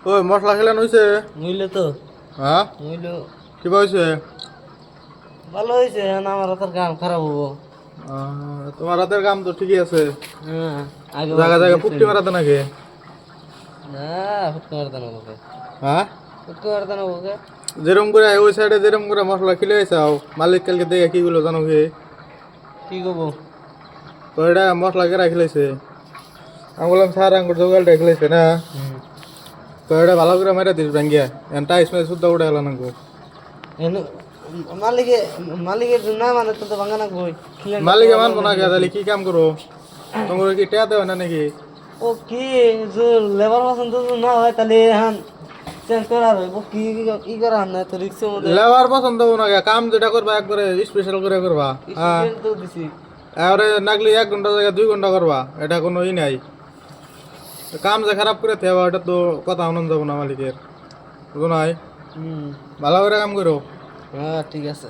ওই মশলা খেলেন হইছে? মুইলে তো হ্যাঁ মুইলো কি হয়েছে? ভালো হয়েছে না, আমার তোর গান খারাপ হবো। তোমার রাতের কাম তো ঠিকই আছে। হ্যাঁ, আগে জায়গা জায়গা পুটকি মারাতে নাকি? না, ফুটকে মারতে না বকে, হ্যাঁ ফুটকে মারতে না বকে। যেরম করে ওই সাইডে যেরম করে মশলা খিলে চাও মালিক কালকে দেখে কি গুলো জানো কি? কি করবো? ওইটা মশলা কেরা খিলাইছে? আমি বললাম স্যার আঙ্গুর জোগালটা খিলাইছে না? তো এটা ভালো করে মেরে দিস ব্যাঙ্গিয়া এনটা ইসমে শুদ্ধ উঠে গেল নাকো। এনু মালিকে মালিকের না মানে তো ভাঙা না বই মালিকে মানবো না কে তাহলে কি কাম করো? তোমার কি টেয়া দেবে না নাকি? ও কি যে লেবার পছন্দ যদি না হয় তাহলে এখন চেঞ্জ করার হইব। কি কি করা না তো রিক্সের মধ্যে লেবার পছন্দ হবো না কে, কাম যেটা করবা একবারে স্পেশাল করে করবা। হ্যাঁ স্টুডেন্ট তো দিছি। এবারে নাগলি 1 ঘন্টা জায়গায় 2 ঘন্টা করবা, এটা কোনো ই নাই। কাম যে খারাপ করে থাকবা এটা তো কথা আনন্দ যাবো না মালিকের, বুঝো নাই? হুম, ভালো করে কাম করো। হ্যাঁ ঠিক আছে।